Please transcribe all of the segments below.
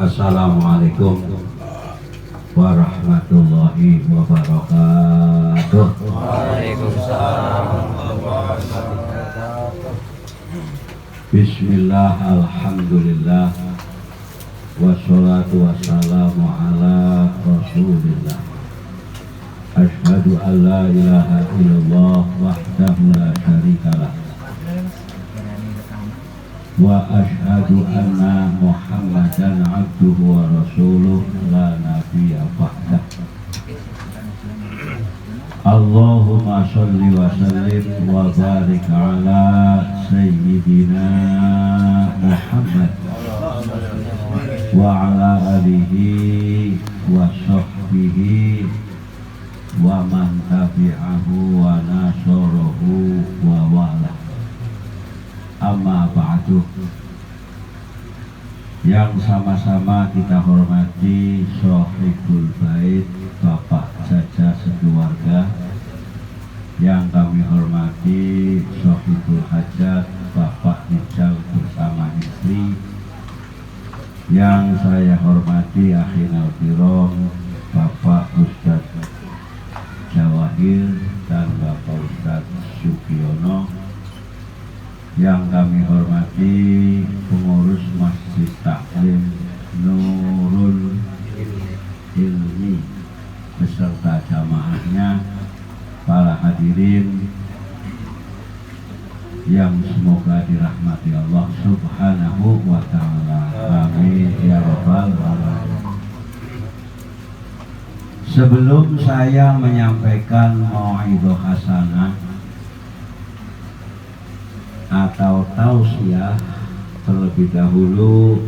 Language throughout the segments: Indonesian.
Assalamualaikum warahmatullahi wabarakatuh. Waalaikumsalam warahmatullahi wabarakatuh. Bismillah, alhamdulillah, wassalatu wassalamu ala rasulillah. Ashhadu an la ilaha illallah wahdahu la syarikalah, wa ashhadu anna muhammadan abduhu wa rasuluh la nabiyya ba'dah. Allahumma sholli wa sallim wa barik ala sayyidina Muhammad wa ala alihi wa sahbihi wa man tabi'ahu wa nasarahu wa wala. Amma ba'du. Yang sama-sama kita hormati Sohibul Bait, Bapak Jaja sekeluarga. Yang kami hormati Sohibul Hajat, Bapak Rijal bersama istri. Yang saya hormati Akhinal Kiram, Bapak Ustadz Jawahir dan Bapak Ustadz Sukiono. Yang kami hormati pengurus Masjid Taklim Nurul Ilmi beserta jamaahnya, para hadirin yang semoga dirahmati Allah Subhanahu wa ta'ala. Amin ya rabbal alamin. Sebelum saya menyampaikan mau'idhah hasanah atau tausiah, terlebih dahulu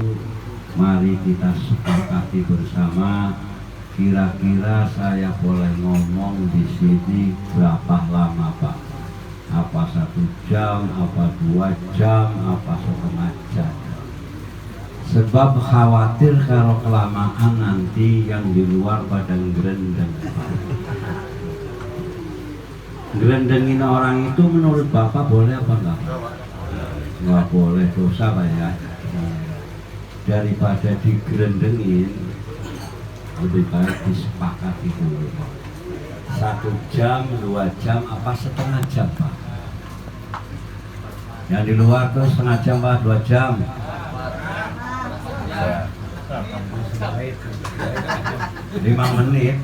mari kita sepakati bersama, kira-kira saya boleh ngomong di sini berapa lama Pak? Apa 1 jam, apa 2 jam, apa setengah jam? Sebab khawatir kalau kelamaan nanti yang di luar pada ngerendeng. Ngerendengin orang itu menurut Bapak boleh apa enggak? Nggak boleh, dosa Pak ya. Daripada digerendengin, lebih baik disepakati dulu. 1 jam, 2 jam, apa setengah jam Pak? Yang di luar tuh setengah jam Pak, 2 jam. 5 menit.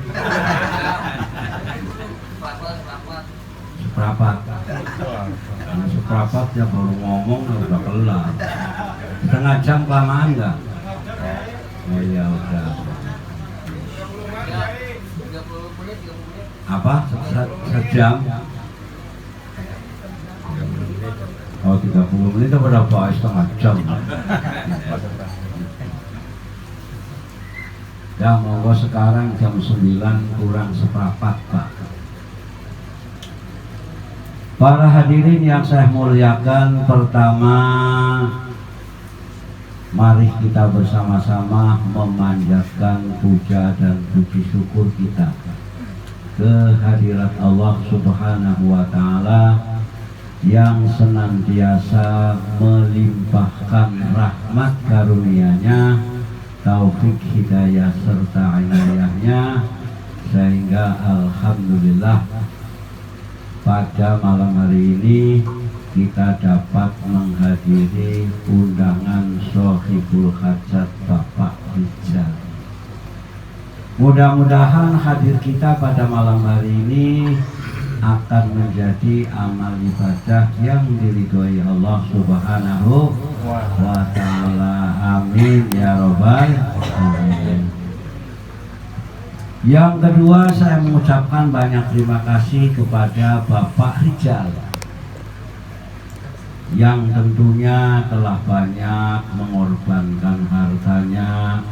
Seprapat. Seprapat ya baru ngomong udah kelar. Setengah jam kelamaan enggak? Oh ya udah. Apa? Sejam? Oh 30 menit itu berapa? Setengah jam. Ya monggo sekarang jam 9 kurang seprapat Pak. Para hadirin yang saya muliakan, pertama mari kita bersama-sama memanjatkan puja dan puji syukur kita kehadirat Allah Subhanahu wa ta'ala yang senantiasa melimpahkan rahmat karunia-Nya, taufik hidayah serta inayahnya, sehingga alhamdulillah pada malam hari ini kita dapat menghadiri undangan Sohibul Hajat Bapak Rijal. Mudah-mudahan hadir kita pada malam hari ini akan menjadi amal ibadah yang diridhoi Allah Subhanahu wa ta'ala. Amin ya rabbal alamin. Yang kedua, saya mengucapkan banyak terima kasih kepada Bapak Rijal yang tentunya telah banyak mengorbankan hartanya,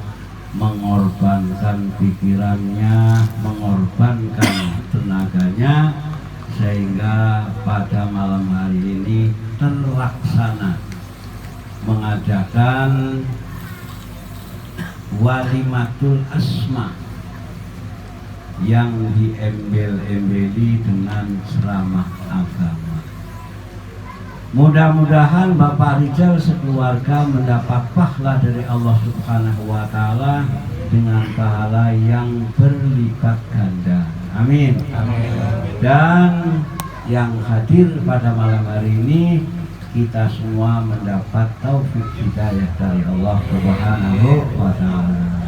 mengorbankan pikirannya, mengorbankan tenaganya, sehingga pada malam hari ini terlaksana mengadakan walimatul asma yang diembel-embeli dengan ceramah agama. Mudah-mudahan Bapak Rijal sekeluarga mendapat pahala dari Allah Subhanahu wa Ta'ala dengan pahala yang berlipat ganda. Amin. Amin. Dan yang hadir pada malam hari ini, kita semua mendapat taufik hidayah dari Allah Subhanahu wa Ta'ala.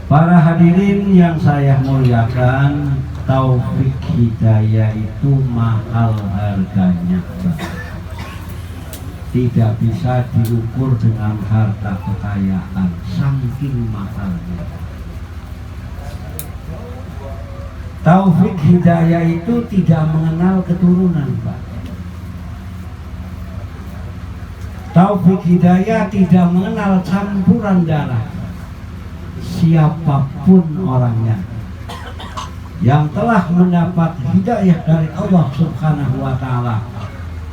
Para hadirin yang saya muliakan, taufik hidayah itu mahal harganya, Pak. Tidak bisa diukur dengan harta kekayaan, saking mahalnya. Taufik hidayah itu tidak mengenal keturunan, Pak. Taufik hidayah tidak mengenal campuran darah. Siapapun orangnya yang telah mendapat hidayah dari Allah Subhanahu wa Ta'ala,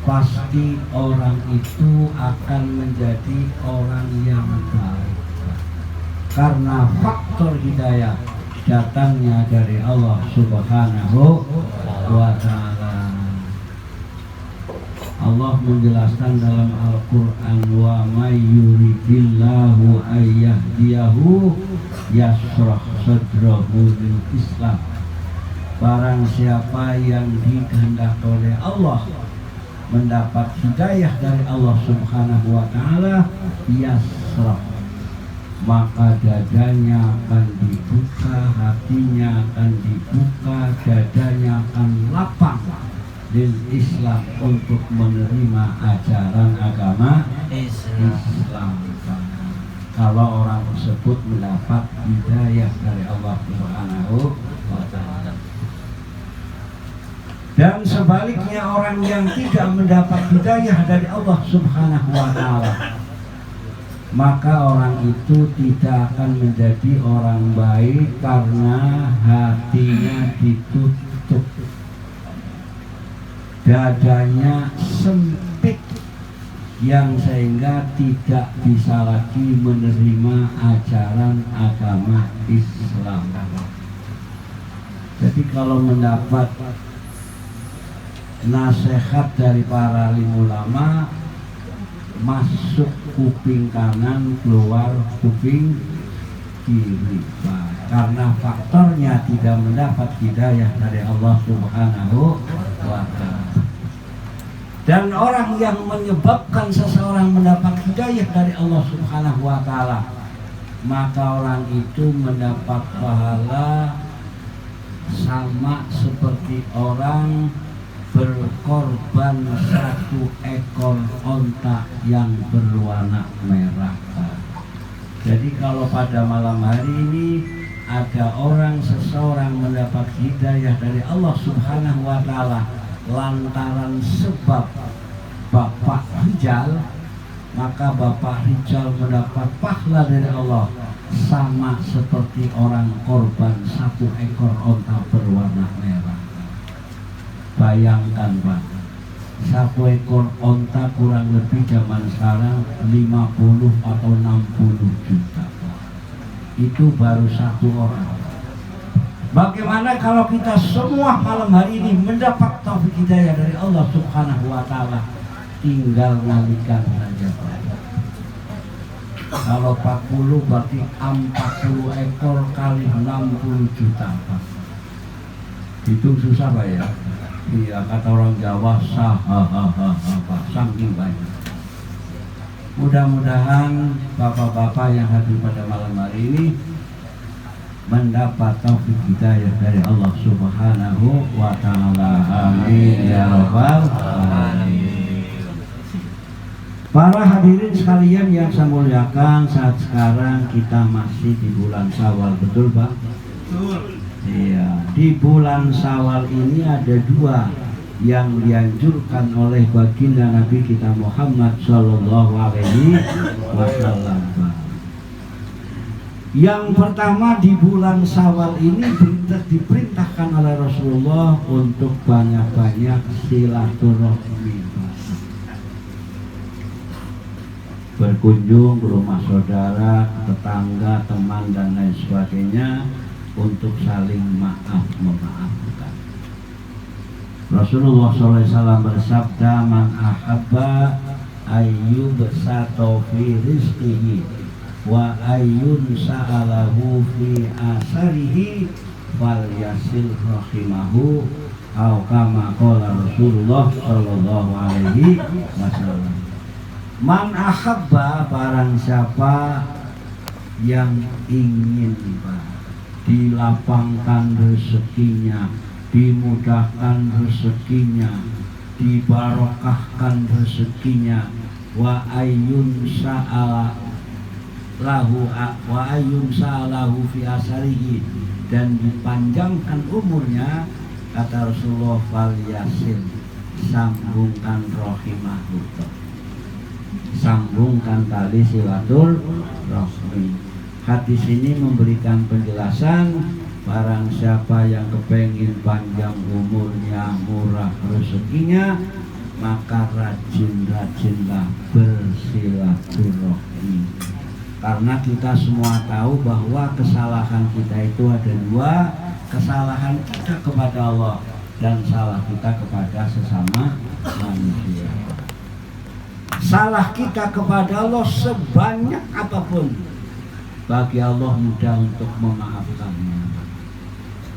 pasti orang itu akan menjadi orang yang baik, karena faktor hidayah datangnya dari Allah Subhanahu wa Ta'ala. Allah menjelaskan dalam Al-Quran, wa may yuridillahu ayyahdiyahu yashrah sadrahu lil Islam. Barang siapa yang dikehendaki oleh Allah mendapat hidayah dari Allah Subhanahu wa Ta'ala, yashrah, maka dadanya akan dibuka, hatinya akan dibuka, dadanya akan lapang lil Islam, untuk menerima ajaran agama Islam. Kalau orang tersebut mendapat hidayah dari Allah Subhanahu wa Ta'ala. Dan sebaliknya, orang yang tidak mendapat hidayah dari Allah Subhanahu wa Ta'ala, maka orang itu tidak akan menjadi orang baik karena hatinya ditutup, dadanya sempit, yang sehingga tidak bisa lagi menerima ajaran agama Islam. Jadi kalau mendapat nasihat dari para alim ulama, masuk kuping kanan, keluar kuping kiri, karena faktornya tidak mendapat hidayah dari Allah Subhanahu wa Ta'ala. Dan orang yang menyebabkan seseorang mendapat hidayah dari Allah Subhanahu wa Ta'ala, maka orang itu mendapat pahala sama seperti orang berkorban satu ekor onta yang berwarna merah. Jadi kalau pada malam hari ini ada seseorang mendapat hidayah dari Allah Subhanahu wa Ta'ala lantaran sebab Bapak Rijal, maka Bapak Rijal mendapat pahala dari Allah sama seperti orang korban satu ekor onta berwarna merah. Bayangkan, Pak, satu ekor onta kurang lebih zaman sekarang 50 atau 60 juta. Itu baru satu orang. Bagaimana kalau kita semua malam hari ini mendapat taufik hidayah dari Allah Subhanahu wa Ta'ala? Tinggal ngalikan saja, Pak. Kalau 40 berarti 40 ekor kali 60 juta, Pak. Hitung susah, Pak, ya? Iya, kata orang Jawa, saking banyak. Mudah-mudahan bapak-bapak yang hadir pada malam hari ini mendapat taufik hidayah dari Allah Subhanahu wa Ta'ala. Amin ya rabbal alamin. Para hadirin sekalian yang saya muliakan, saat sekarang kita masih di bulan Syawal, betul, Pak? Betul. Iya, di bulan Syawal ini ada dua yang dianjurkan oleh baginda Nabi kita Muhammad Sallallahu Alaihi Wasallam. Yang pertama, di bulan Syawal ini diperintahkan oleh Rasulullah untuk banyak-banyak silaturahmi, berkunjung ke rumah saudara, tetangga, teman dan lain sebagainya, untuk saling maaf memaafkan. Rasulullah SAW bersabda, man ahabba ayyub sato fi rizqihi wa ayyun sa'alahu fi asarihi fal yasil rahimahu atau kama qala Rasulullah sallallahu alaihi wasallam. Man ahabba, barang siapa yang ingin dilapangkan rezekinya, dimudahkan rezekinya, dibarokahkan rezekinya, wa ayyun sa'alahu fi asarihi, dan dipanjangkan umurnya, kata Rasulullah, fal yasin, sambungkan rohimahu, sambungkan tali silatul rahmi. Hadis ini memberikan penjelasan, barang siapa yang kepengin panjang umurnya, murah rezekinya, maka rajin-rajinlah bersilaturahmi. Karena kita semua tahu bahwa kesalahan kita itu ada dua, kesalahan kita kepada Allah dan salah kita kepada sesama manusia. Salah kita kepada Allah sebanyak apapun, bagi Allah mudah untuk memaafkannya.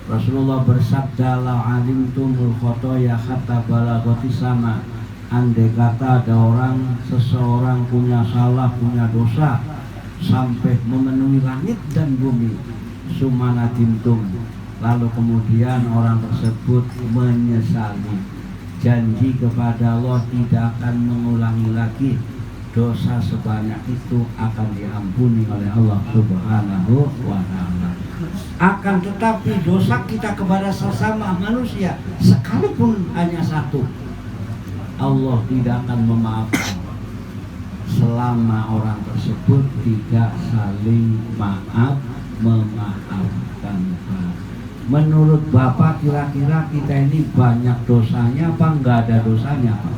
Rasulullah bersabda, la alimtumul khotoya hatta balagati sama. Andai kata ada seseorang punya salah, punya dosa sampai memenuhi langit dan bumi, sumanadimtum, lalu kemudian orang tersebut menyesali, janji kepada Allah tidak akan mengulangi lagi dosa sebanyak itu, akan diampuni oleh Allah Subhanahu wa ta'ala. Akan tetapi dosa kita kepada sesama manusia, sekalipun hanya satu, Allah tidak akan memaafkan selama orang tersebut tidak saling memaafkan. Menurut Bapak, kira-kira kita ini banyak dosanya apa enggak ada dosanya, Pak?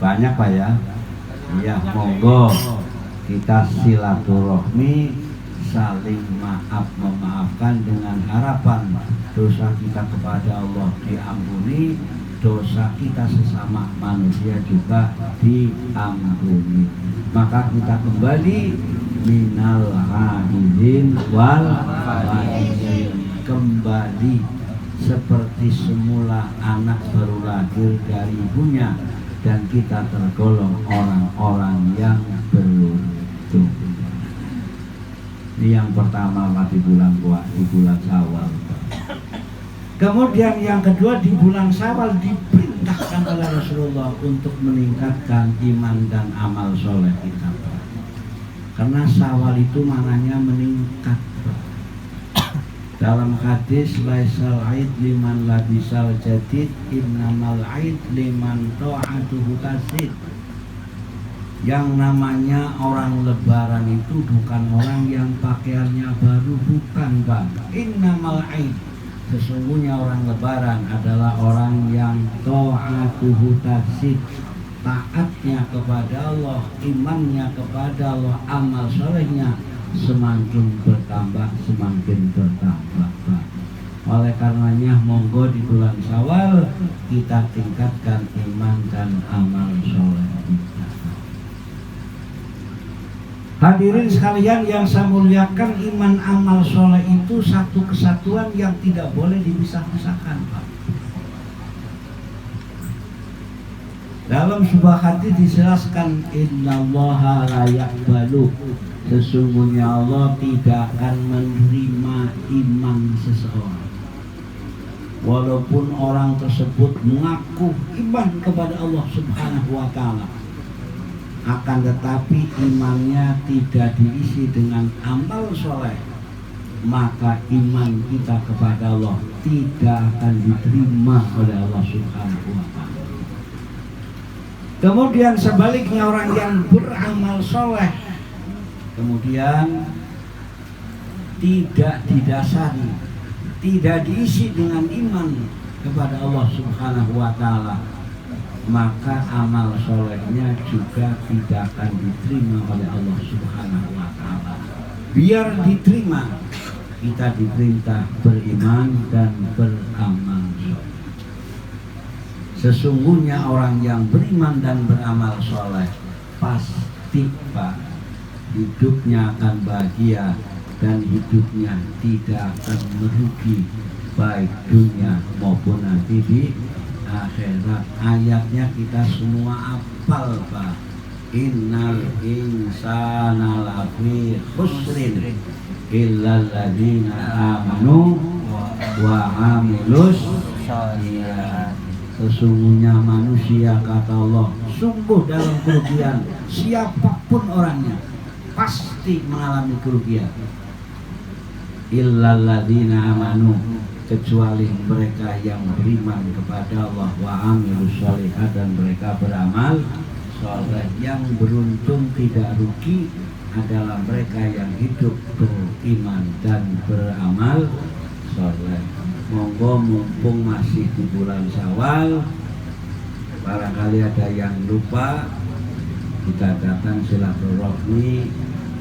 Banyak, Pak, ya? Iya, monggo kita silaturahmi, saling memaafkan dengan harapan dosa kita kepada Allah diampuni, dosa kita sesama manusia juga diampuni. Maka kita kembali minal ha'idin wal fa'idin, kembali seperti semula anak baru lahir dari ibunya, dan kita tergolong orang-orang yang beruntung. Ini yang pertama, di bulan Syawal. Kemudian yang kedua, di bulan Syawal diperintahkan oleh Rasulullah untuk meningkatkan iman dan amal soleh kita. Karena Syawal itu maknanya meningkat. Dalam hadis, laisal aid liman labisal jadid, innamal aid liman ta'atuhu tasid. Yang namanya orang lebaran itu bukan orang yang pakaiannya baru, bukan, Bang. Innamal aid, sesungguhnya orang lebaran adalah orang yang ta'atuhu tasid, taatnya kepada Allah, imannya kepada Allah, amal solehnya semakin bertambah, semakin bertambah. Oleh karenanya monggo di bulan Syawal kita tingkatkan iman dan amal soleh kita. Hadirin sekalian yang saya muliakan, iman amal soleh itu satu kesatuan yang tidak boleh dipisah-pisahkan, Pak. Dalam sebuah hadis dijelaskan, innallaha la yaqbalu, sesungguhnya Allah tidak akan menerima iman seseorang walaupun orang tersebut mengaku iman kepada Allah Subhanahu wa ta'ala, akan tetapi imannya tidak diisi dengan amal soleh, maka iman kita kepada Allah tidak akan diterima oleh Allah Subhanahu wa ta'ala. Kemudian sebaliknya, orang yang beramal soleh kemudian tidak didasari, tidak diisi dengan iman kepada Allah Subhanahu wa ta'ala, maka amal solehnya juga tidak akan diterima oleh Allah Subhanahu wa ta'ala. Biar diterima, kita diperintah beriman dan beramal. Sesungguhnya orang yang beriman dan beramal soleh pasti Pak, hidupnya akan bahagia dan hidupnya tidak akan merugi baik dunia maupun nanti di akhirat. Ayatnya kita semua hafal Pak. Innal insana lafi khusrin illal ladzina amanu wa amilus sholihat. Sesungguhnya manusia kata Allah sungguh dalam kerugian, siapapun orangnya pasti mengalami kerugian. Illal ladzina amanu, kecuali mereka yang beriman kepada Allah, wa amilus sholihat, dan mereka beramal soleh. Yang beruntung tidak rugi adalah mereka yang hidup beriman dan beramal soleh. Monggo mumpung masih di bulan Syawal, barangkali ada yang lupa, kita datang silaturahmi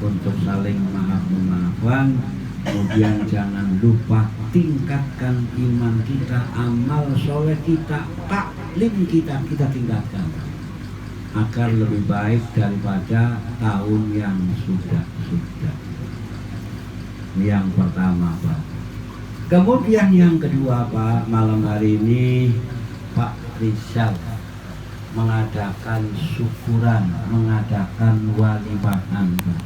untuk saling maaf-maafan. Kemudian jangan lupa tingkatkan iman kita, amal soleh kita, taklim kita tingkatkan agar lebih baik daripada tahun yang sudah. Yang pertama Pak. Kemudian yang kedua Pak, malam hari ini Pak Rizal mengadakan syukuran, mengadakan walimahan Pak.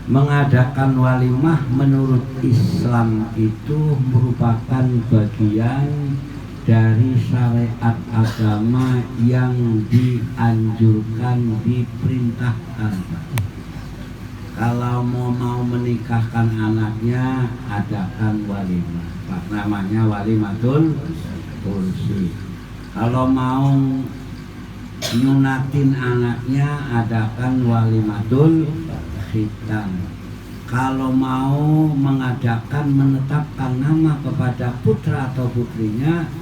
Mengadakan walimah menurut Islam itu merupakan bagian dari syariat agama yang dianjurkan, diperintahkan. Kalau mau menikahkan anaknya, adakan walimah Pak, namanya walimatul kursi. Kalau mau nyunatin anaknya, adakan walimatul khitan. Kalau mau mengadakan, menetapkan nama kepada putra atau putrinya,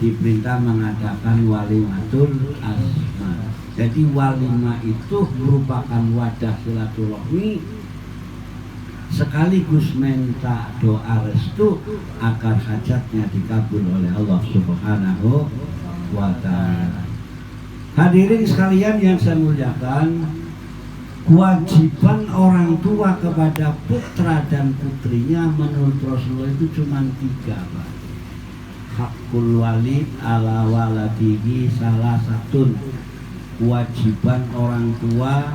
diperintah mengadakan walimatul asma. Jadi walimah itu merupakan wadah silaturahmi sekaligus minta doa restu agar hajatnya dikabul oleh Allah Subhanahu wa ta'ala. Hadirin sekalian yang saya muliakan, kewajiban orang tua kepada putra dan putrinya menurut Rasulullah itu cuma 3 Pak. Hakul walid ala waladihi salah satun. Kewajiban orang tua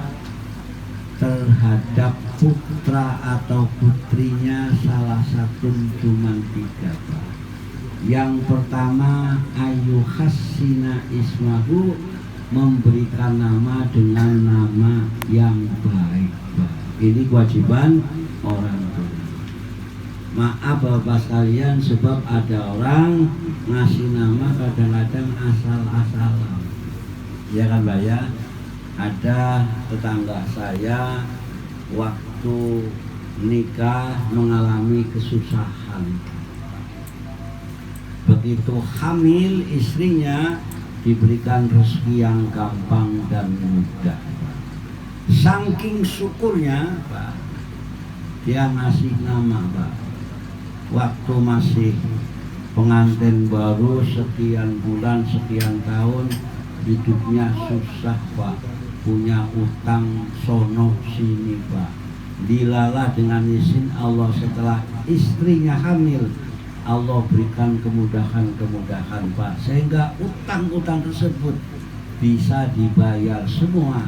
terhadap putra atau putrinya salah satu cuma 3 Pak. Yang pertama ayu hassina ismahu, memberikan nama dengan nama yang baik Pak. Ini kewajiban orang tua. Maaf Bapak sekalian, sebab ada orang ngasih nama kadang-kadang asal-asalan. Ya kan Mbak ya, ada tetangga saya waktu nikah mengalami kesusahan. Begitu hamil istrinya diberikan rezeki yang gampang dan mudah. Saking syukurnya Pak, dia ngasih nama Pak. Waktu masih pengantin baru sekian bulan, sekian tahun, hidupnya susah Pak, punya utang sono sini Pak. Dilalah dengan izin Allah setelah istrinya hamil, Allah berikan kemudahan-kemudahan Pak, sehingga utang-utang tersebut bisa dibayar semua.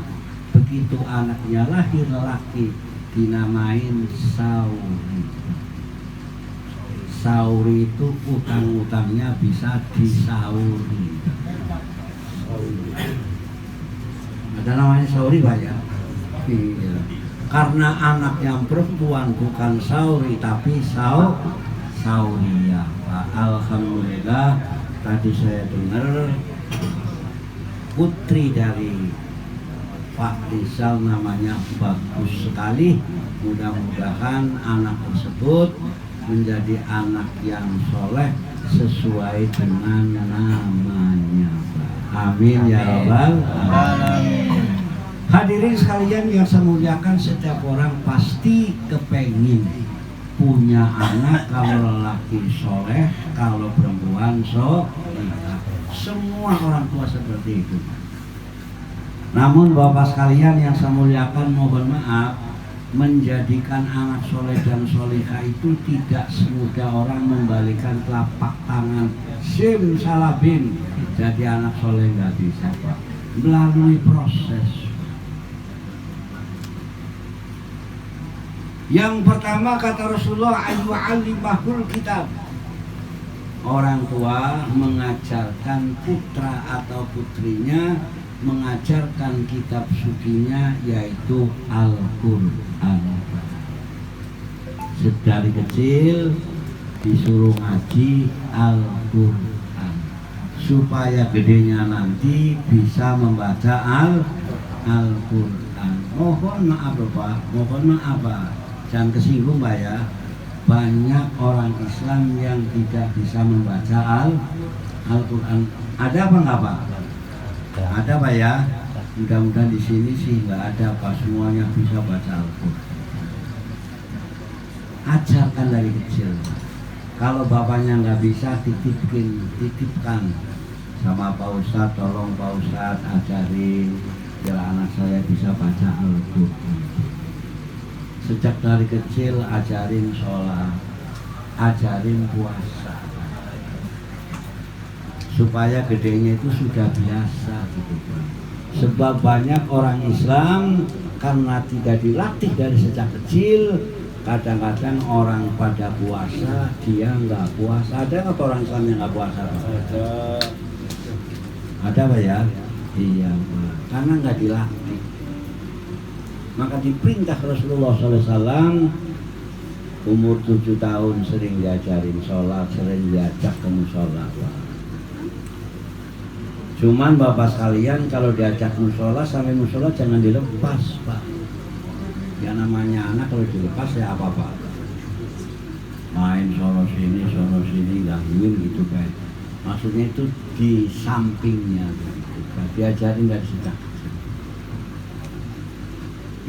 Begitu anaknya lahir laki, dinamain Sauri. Sauri itu utang-utangnya bisa disauri. Ada namanya Sauri Pak ya? Iya. Karena anak yang perempuan bukan Sauri tapi Sauria Pak. Alhamdulillah tadi saya dengar putri dari Pak Rizal namanya bagus sekali. Mudah-mudahan anak tersebut menjadi anak yang soleh sesuai dengan namanya Pak. Amin ya rabbal alamin. Hadirin sekalian yang saya muliakan, setiap orang pasti kepengin punya anak, kalau lelaki soleh, kalau perempuan solehah. Semua orang tua seperti itu. Namun Bapak sekalian yang saya muliakan, mohon maaf, menjadikan anak soleh dan solehah itu tidak semudah orang membalikan telapak tangan simsalabim jadi anak soleh, nggak bisa Pak. Melalui proses. Yang pertama kata Rasulullah, ayu alimahul kitab. Orang tua mengajarkan putra atau putrinya, mengajarkan kitab sucinya, yaitu Al-Quran. Sedari kecil disuruh ngaji Al-Quran supaya gedenya nanti bisa membaca Al-Quran. Mohon maaf Bapak, mohon maaf Pak, jangan kesinggung Pak ya. Banyak orang Islam yang tidak bisa membaca Al-Quran. Ada apa enggak Pak? Ada Pak ya? Mudah-mudahan di sini sih nggak ada Pak, semuanya bisa baca Al-Quran. Ajarkan dari kecil. Kalau bapaknya nggak bisa, titipkan sama Pak Ustadz, tolong Pak Ustadz ajarin biar anak saya bisa baca Al-Quran. Sejak dari kecil ajarin sholat, ajarin puasa, supaya gedenya itu sudah biasa gitu. Sebab banyak orang Islam karena tidak dilatih dari sejak kecil, kadang-kadang orang pada puasa dia nggak puasa. Ada nggak orang Islam yang nggak puasa? Ada Pak ya? Iya Pak, karena nggak dilatih. Maka diperintah Rasulullah SAW, umur 7 tahun sering diajarin sholat, sering diajak ke musola. Cuman Bapak sekalian, kalau diajak musola, sampai musola jangan dilepas Pak. Ya namanya anak kalau dilepas ya apa-apa, main sono sini gangguin gitu Pak. Maksudnya itu di sampingnya gitu. Diajarin dari sejak kecil.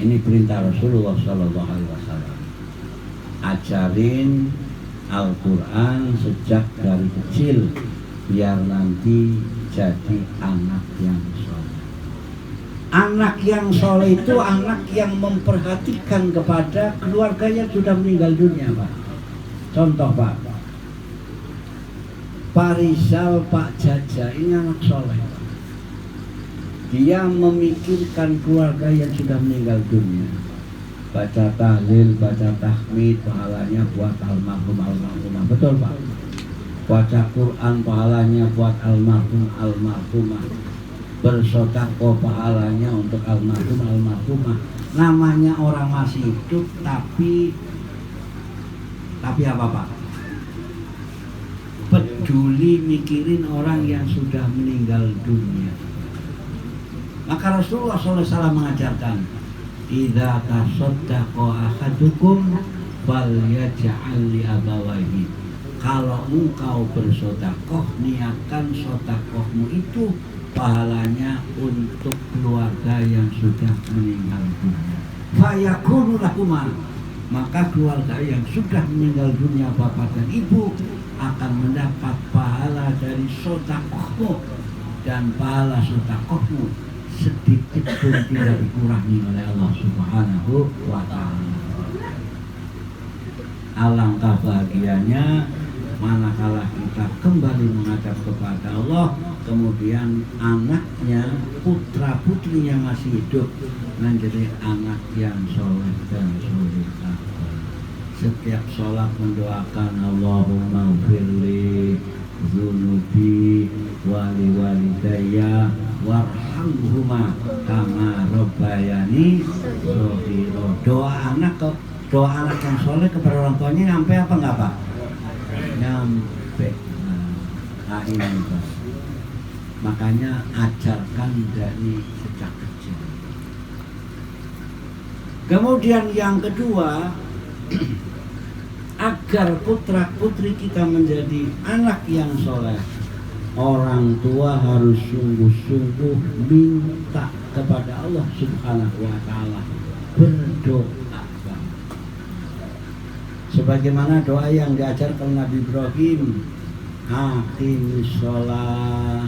Ini perintah Rasulullah SAW. Ajarin Al-Quran sejak dari kecil, biar nanti jadi anak yang soleh. Anak yang soleh itu anak yang memperhatikan kepada keluarganya sudah meninggal dunia Pak. Contoh Pak, Pak Rizal, Pak Jaja, ini anak soleh. Dia memikirkan keluarga yang sudah meninggal dunia. Baca tahlil, baca tahmid, pahalanya buat almarhumah. Betul Pak? Baca Quran, pahalanya buat almarhumah. Bersedekah, pahalanya untuk almarhumah. Namanya orang masih hidup, tapi apa Pak? Peduli mikirin orang yang sudah meninggal dunia. Maka Rasulullah SAW mengajarkan, idza tasaddaqa ahadukum falyaj'al li abawayhi. Kalau engkau bersedekah, niatkan sedekahmu itu pahalanya untuk keluarga yang sudah meninggal dunia. Fayakunu lahuma, maka keluarga yang sudah meninggal dunia bapak dan ibu akan mendapat pahala dari sedekahmu, dan pahala sedekahmu sedikit pun tidak dikurangi oleh Allah Subhanahu wa ta'ala. Alangkah bahagianya manakala kita kembali menghadap kepada Allah, kemudian anaknya, putra putrinya masih hidup, menjadi anak yang soleh dan solehah. Setiap sholat mendoakan Allahumma firli zunubi wali walidayya warhamhuma kama rabbayani shaghira. Doa anak yang soleh kepada orang tuanya nyampe apa enggak Pak? Nyampe. Nah ini Pak. Makanya ajarkan dari sejak kecil. Kemudian yang kedua, agar putra putri kita menjadi anak yang soleh, orang tua harus sungguh-sungguh minta kepada Allah Subhanahu wa taala, berdoa. Sebagaimana doa yang diajarkan Nabi Ibrahim, aqimis shalah.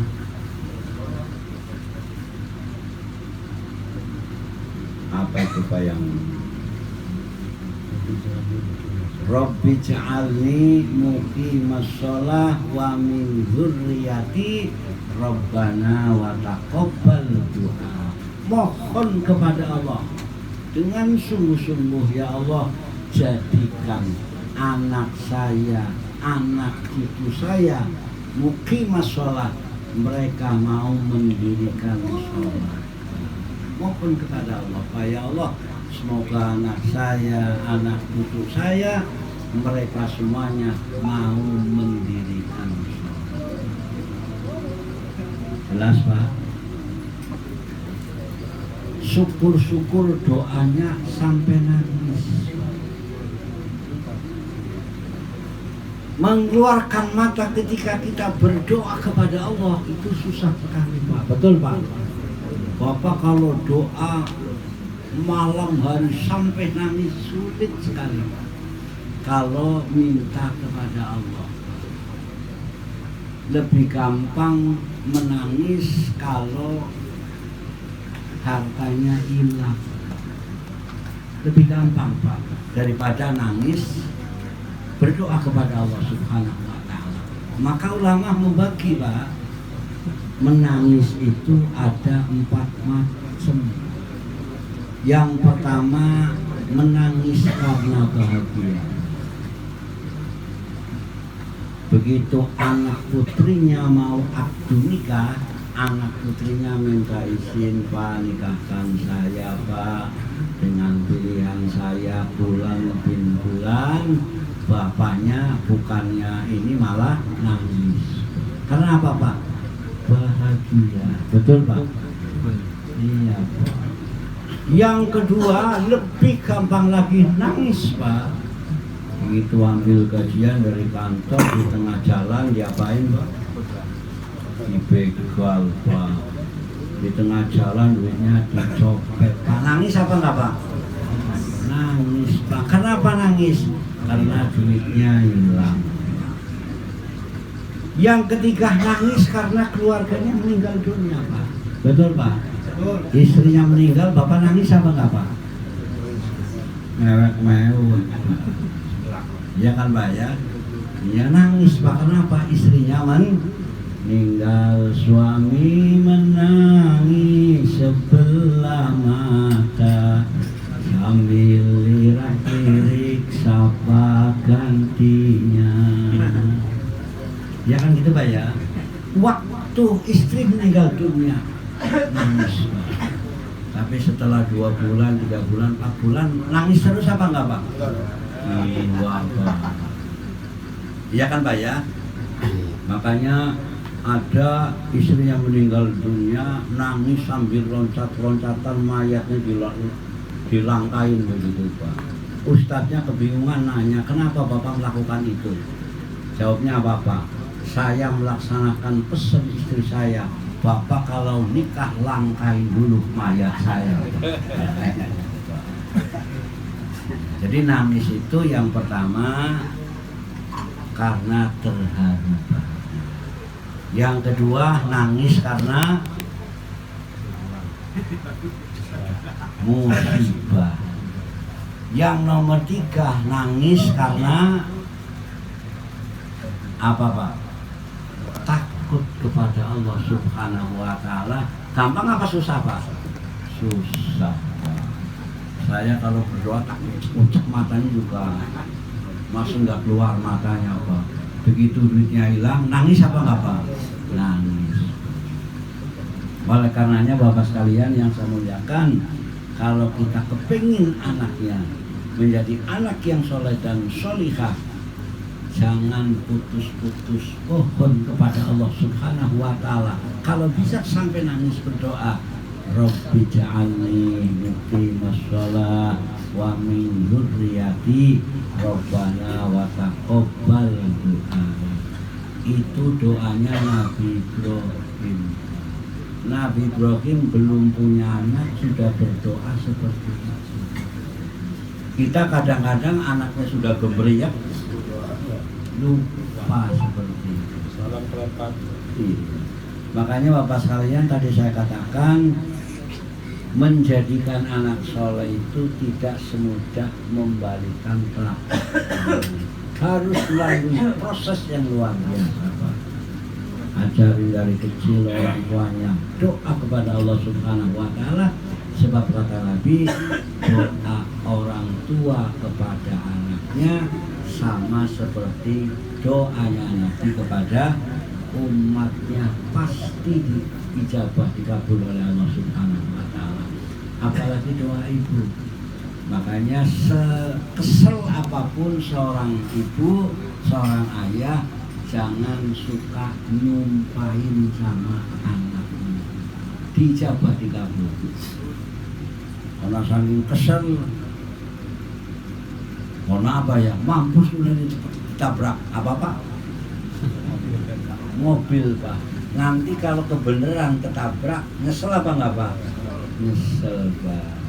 Apa itu Pak yang Rabbi ja'alni muqimas shalah wa min dzurriyyati Rabbana wa taqabbal du'a. Mohon kepada Allah dengan sungguh-sungguh, ya Allah, jadikan anak saya, anak cucu saya muqimas shalah, mereka mau mendirikan sholat. Mohon kepada Allah, ya Allah, semoga anak saya, anak cucu saya, mereka semuanya mau mendirikan sholat. Jelas Pak? Syukur-syukur doanya sampai nangis. Mengeluarkan mata ketika kita berdoa kepada Allah itu susah sekali Pak. Betul Pak? Bapak kalau doa malam hari sampai nangis sulit sekali kalau minta kepada Allah. Lebih gampang menangis kalau hartanya hilang. Lebih gampang Pak daripada nangis berdoa kepada Allah Subhanahu wa taala. Maka ulama membagi Pak, menangis itu ada 4 macam. Yang pertama, menangis karena bahagia. Begitu anak putrinya mau akad nikah, anak putrinya minta izin, Pak, nikahkan saya Pak dengan pilihan saya bulan bin bulan. Bapaknya bukannya ini malah nangis. Karena apa Pak? Bahagia. Betul Pak? Iya Pak. Yang kedua, lebih gampang lagi nangis Pak. Begitu ambil gajian dari kantor, di tengah jalan diapain Pak? Dibegal Pak. Di tengah jalan duitnya dicopet Pak. Nangis apa enggak Pak? Nangis Pak. Kenapa nangis? Karena duitnya hilang. Yang ketiga, nangis karena keluarganya meninggal dunia Pak. Betul Pak? Betul. Istrinya meninggal, Bapak nangis apa enggak Pak? Mewek-mewek. Iya kan Pak ya? Ya nangis Pak. Kenapa? Istrinya meninggal, suami menangis sebelah mata sambil lirik-lirik sapa gantinya. Ya kan gitu Pak ya. Waktu istri meninggal dunia nangis Pak. Tapi setelah 2 bulan, 3 bulan, 4 bulan nangis terus apa enggak Pak? Iya Pak. Iya kan Pak ya. Makanya ada istri yang meninggal dunia nangis sambil loncat-loncatan, mayatnya dilangkain begitu Pak. Ustadznya kebingungan nanya, kenapa Bapak melakukan itu? Jawabnya apa Pak? Saya melaksanakan pesan istri saya, Bapak kalau nikah langkain dulu mayat saya. Jadi nangis itu yang pertama karena terharu. Yang kedua nangis karena musibah. Yang nomor 3 nangis karena apa Pak? Takut kepada Allah Subhanahu wa taala. Gampang apa susah Pak? Susah Pak. Saya kalau berdoa takut ucap matanya juga masih nggak keluar matanya Pak. Begitu duitnya hilang, nangis apa nggak Pak? Nangis. Oleh karenanya Bapak sekalian yang saya muliakan, kalau kita kepingin anaknya menjadi anak yang soleh dan solihah, jangan putus-putus mohon kepada Allah Subhanahu wa taala. Kalau bisa sampai nangis berdoa, Rabbi ja'alni muqimas shalah wa min dzurriyyati Rabbana wa taqabbal du'a. Itu doanya Nabi Ibrahim. Nabi Ibrahim belum punya anak sudah berdoa seperti itu. Kita kadang-kadang anaknya sudah gemerlap lupa seperti itu. Salam keempat. Makanya Bapak sekalian tadi saya katakan, menjadikan anak soleh itu tidak semudah membalikan telapak tangan. Harus melalui proses yang luar biasa, Pak. Ajarin dari kecil orang tuanya doa kepada Allah Subhanahu wa Ta'ala, sebab kata Nabi, doa orang tua kepada anaknya sama seperti doanya Nabi kepada umatnya, pasti diijabah, dikabul oleh Allah Subhanahu wa Ta'ala. Apalagi doa ibu. Makanya sekesel apapun seorang ibu, seorang ayah, jangan suka nyumpahin sama anaknya, dijabah, dikabul. Karena saking kesel, karena apa ya, mampus udah ditabrak apa Pak? Mobil Pak. Nanti kalau kebenaran ketabrak, nyesel apa enggak Pak? Nyesel Pak.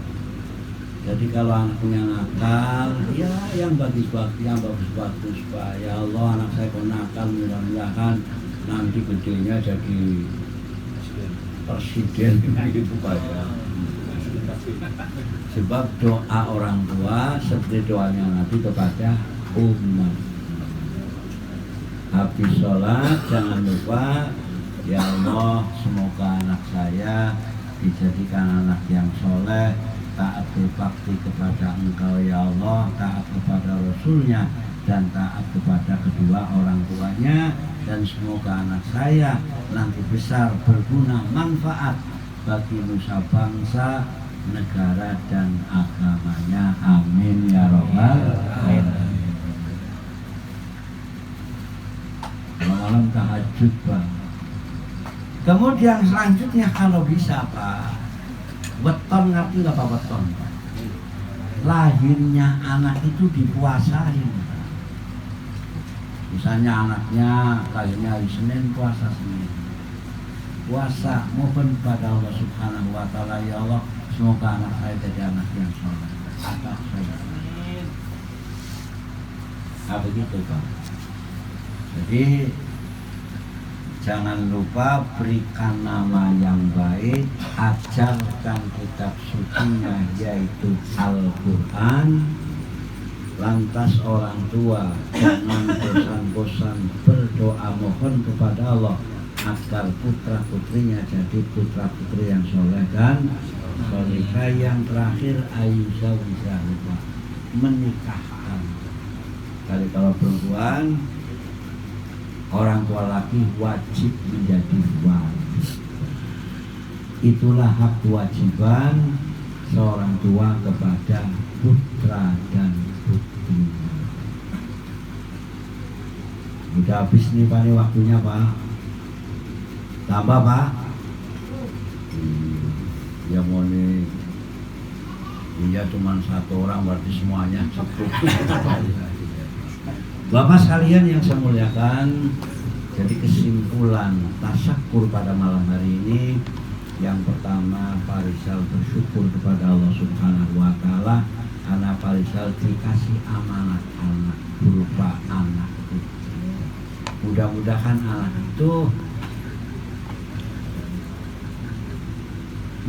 Jadi kalau anaknya nakal, ya yang bagus-bagus Pak. Ya Allah, anak saya kok nakal, mudah-mudahan nanti gedenya jadi presiden gitu Pak ya. Sebab doa orang tua seperti doanya Nabi kepada umat. Habis sholat jangan lupa, ya Allah, semoga anak saya dijadikan anak yang soleh, taat berbakti kepada Engkau ya Allah, taat kepada Rasulnya, dan taat kepada kedua orang tuanya, dan semoga anak saya nanti besar berguna manfaat bagi nusa bangsa, negara dan agamanya. Amin ya Rabbal alamin. Malam tahajud Pak. Kemudian selanjutnya kalau bisa Pak, weton, ngerti nggak Pak weton? Lahirnya anak itu dipuasain. Misalnya anaknya lahirnya hari Senin, puasa Senin. Puasa, mohon pada Allah Subhanahu wa Ta'ala, ya Allah, semoga anak saya jadi anak yang soleh. Anak saya. Nah begitu Pak. Jadi jangan lupa berikan nama yang baik, ajarkan kitab sucinya yaitu Al-Quran. Lantas orang tua jangan bosan-bosan berdoa mohon kepada Allah agar putra putrinya jadi putra putri yang soleh dan solehah. Yang terakhir ayuzawija, menikahkan. Kali kalau perempuan, orang tua laki wajib menjadi wali. Itulah hak kewajiban seorang tua kepada putra dan putrinya. Udah habis nih Pak, nih waktunya Pak. Tambah Pak. Ya mau nih, iya cuma satu orang berarti semuanya cukup. Bapak sekalian yang saya muliakan, jadi kesimpulan tasyakur pada malam hari ini, yang pertama Pak Rizal bersyukur kepada Allah Subhanahu wa Ta'ala karena Pak Rizal dikasih amanat anak berupa anak itu. Mudah-mudahan anak itu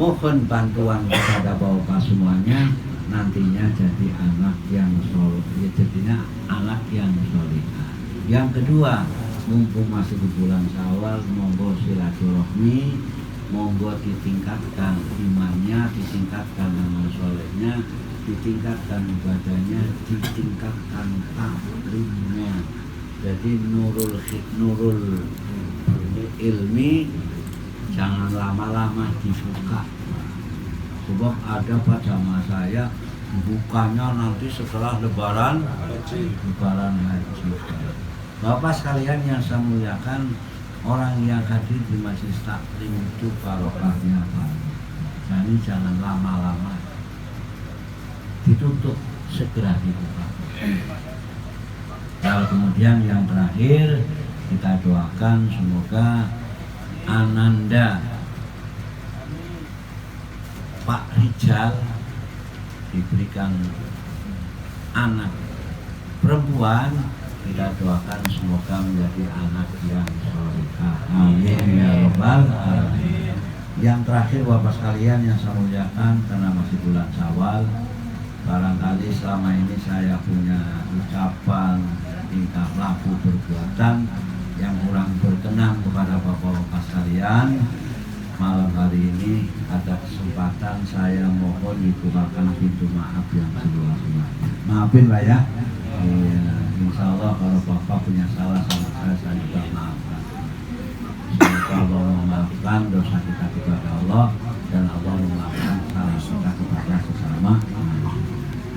mohon bantuan kepada Bapak semuanya, nantinya jadi anak yang soleh, ya jadinya anak yang solehah. Yang kedua, mumpung masih di bulan Syawal, monggo silaturahmi, monggo ditingkatkan imannya, ditingkatkan amal solehnya, ditingkatkan ibadahnya, ditingkatkan taklimnya. Jadi nurul ilmi jangan lama-lama dibuka. Sebab ada pada masa saya bukanya nanti setelah lebaran haji. Bapak sekalian yang saya muliakan, orang yang hadir di majelis taklim itu barokahnya Pak. Jadi jangan lama-lama, ditutup, segera dibuka. Lalu kemudian yang terakhir, kita doakan semoga Ananda Pak Rijal diberikan anak perempuan. Kita doakan semoga menjadi anak yang solehah. Amin ya rabbal alamin. Yang terakhir Bapak sekalian yang saya muliakan, karena masih bulan Syawal, barangkali selama ini saya punya ucapan, tingkah laku, perbuatan yang kurang berkenan kepada Bapak-bapak sekalian. Malam hari ini ada kesempatan, saya mohon dibukakan pintu maaf yang seluas-luasnya. Maafin Pak ya. Insya Allah kalau Bapak punya salah sama saya juga maafkan. Semoga Allah memaafkan dosa kita kepada Allah dan Allah memaafkan salah kita kepada sesama.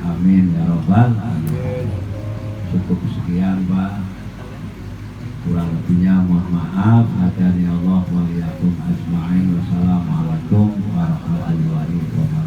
Amin ya robbal alamin. Cukup sekian Pak. Kurang lebihnya mohon maaf. Hadani Allah wa iyyakum ajma'in. Wassalamualaikum warahmatullahi wabarakatuh.